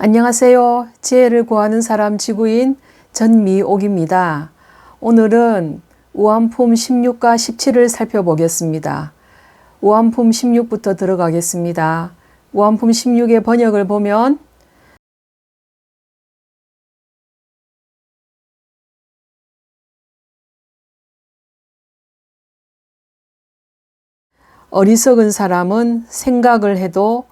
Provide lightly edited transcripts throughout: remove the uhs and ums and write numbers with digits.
안녕하세요. 지혜를 구하는 사람 지구인 전미옥입니다. 오늘은 우암품 16과 17을 살펴보겠습니다. 우암품 16부터 들어가겠습니다. 우암품 16의 번역을 보면 어리석은 사람은 생각을 해도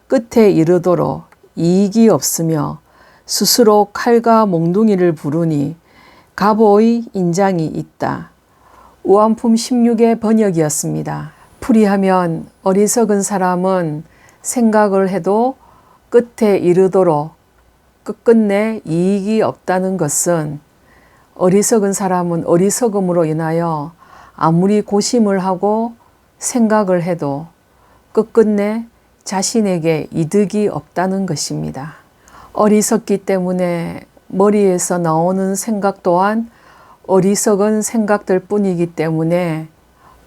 끝에 이르도록 이익이 없으며 스스로 칼과 몽둥이를 부르니 갑오의 인장이 있다. 우암품 16의 번역이었습니다. 풀이하면 어리석은 사람은 생각을 해도 끝에 이르도록 끝끝내 이익이 없다는 것은 어리석은 사람은 어리석음으로 인하여 아무리 고심을 하고 생각을 해도 끝끝내 자신에게 이득이 없다는 것입니다. 어리석기 때문에 머리에서 나오는 생각 또한 어리석은 생각들 뿐이기 때문에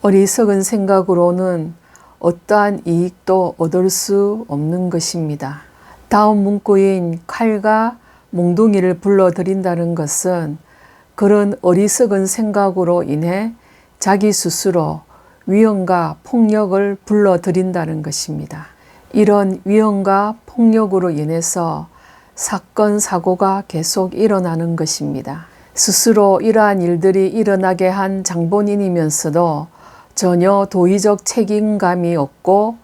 어리석은 생각으로는 어떠한 이익도 얻을 수 없는 것입니다. 다음 문구인 칼과 몽둥이를 불러들인다는 것은 그런 어리석은 생각으로 인해 자기 스스로 위험과 폭력을 불러들인다는 것입니다. 이런 위험과 폭력으로 인해서 사건, 사고가 계속 일어나는 것입니다. 스스로 이러한 일들이 일어나게 한 장본인이면서도 전혀 도의적 책임감이 없고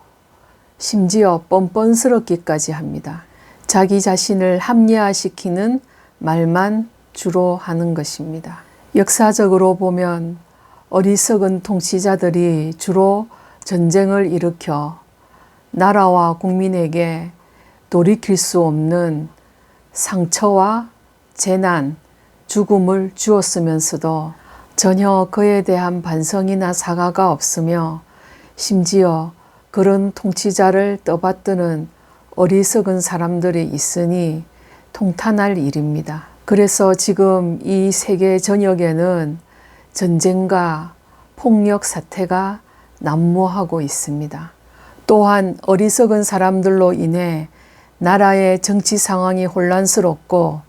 심지어 뻔뻔스럽기까지 합니다. 자기 자신을 합리화시키는 말만 주로 하는 것입니다. 역사적으로 보면 어리석은 통치자들이 주로 전쟁을 일으켜 나라와 국민에게 돌이킬 수 없는 상처와 재난, 죽음을 주었으면서도 전혀 그에 대한 반성이나 사과가 없으며 심지어 그런 통치자를 떠받드는 어리석은 사람들이 있으니 통탄할 일입니다. 그래서 지금 이 세계 전역에는 전쟁과 폭력 사태가 난무하고 있습니다. 또한 어리석은 사람들로 인해 나라의 정치 상황이 혼란스럽고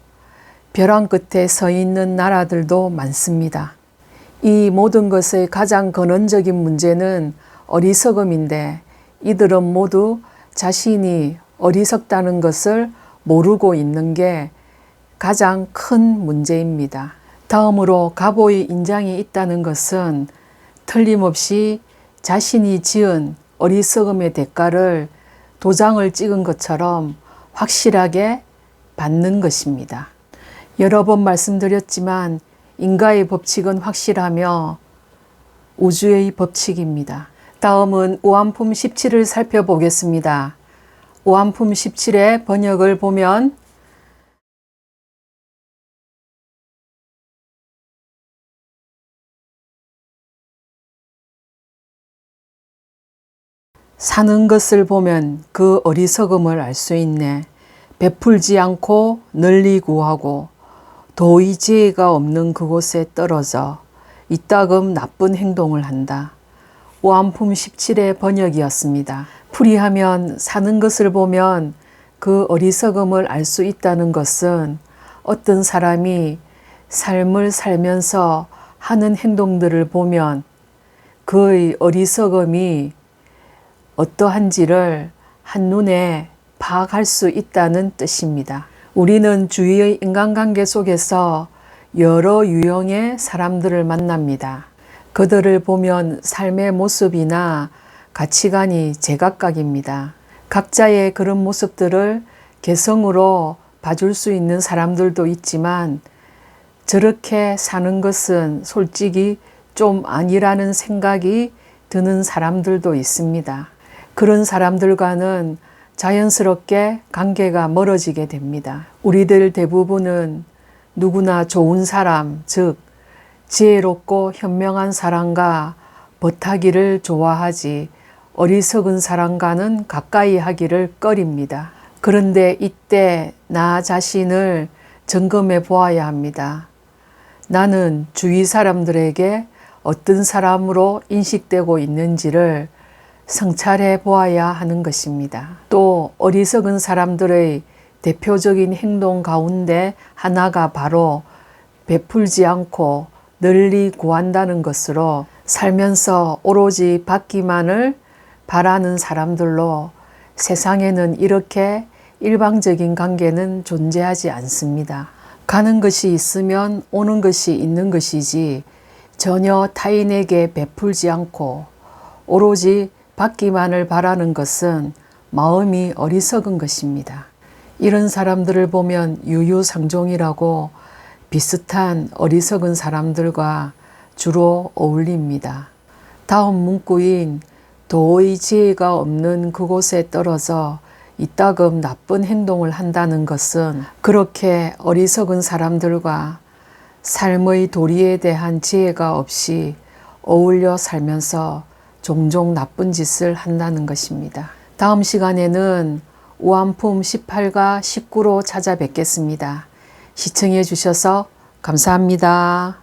벼랑 끝에 서 있는 나라들도 많습니다. 이 모든 것의 가장 근원적인 문제는 어리석음인데 이들은 모두 자신이 어리석다는 것을 모르고 있는 게 가장 큰 문제입니다. 다음으로 갑오의 인장이 있다는 것은 틀림없이 자신이 지은 어리석음의 대가를 도장을 찍은 것처럼 확실하게 받는 것입니다. 여러 번 말씀드렸지만 인과의 법칙은 확실하며 우주의 법칙입니다. 다음은 우암품 17을 살펴보겠습니다. 우암품 17의 번역을 보면 사는 것을 보면 그 어리석음을 알 수 있네. 베풀지 않고 널리 구하고 도의 지혜가 없는 그곳에 떨어져 이따금 나쁜 행동을 한다. 우암품 17의 번역이었습니다. 풀이하면 사는 것을 보면 그 어리석음을 알 수 있다는 것은 어떤 사람이 삶을 살면서 하는 행동들을 보면 그의 어리석음이 어떠한지를 한눈에 파악할 수 있다는 뜻입니다. 우리는 주위의 인간관계 속에서 여러 유형의 사람들을 만납니다. 그들을 보면 삶의 모습이나 가치관이 제각각입니다. 각자의 그런 모습들을 개성으로 봐줄 수 있는 사람들도 있지만 저렇게 사는 것은 솔직히 좀 아니라는 생각이 드는 사람들도 있습니다. 그런 사람들과는 자연스럽게 관계가 멀어지게 됩니다. 우리들 대부분은 누구나 좋은 사람, 즉 지혜롭고 현명한 사람과 벗하기를 좋아하지 어리석은 사람과는 가까이 하기를 꺼립니다. 그런데 이때 나 자신을 점검해 보아야 합니다. 나는 주위 사람들에게 어떤 사람으로 인식되고 있는지를 성찰해 보아야 하는 것입니다. 또 어리석은 사람들의 대표적인 행동 가운데 하나가 바로 베풀지 않고 널리 구한다는 것으로 살면서 오로지 받기만을 바라는 사람들로 세상에는 이렇게 일방적인 관계는 존재하지 않습니다. 가는 것이 있으면 오는 것이 있는 것이지 전혀 타인에게 베풀지 않고 오로지 받기만을 바라는 것은 마음이 어리석은 것입니다. 이런 사람들을 보면 유유상종이라고 비슷한 어리석은 사람들과 주로 어울립니다. 다음 문구인 도의 지혜가 없는 그곳에 떨어져 이따금 나쁜 행동을 한다는 것은 그렇게 어리석은 사람들과 삶의 도리에 대한 지혜가 없이 어울려 살면서 종종 나쁜 짓을 한다는 것입니다. 다음 시간에는 우안품 18과 19로 찾아뵙겠습니다. 시청해 주셔서 감사합니다.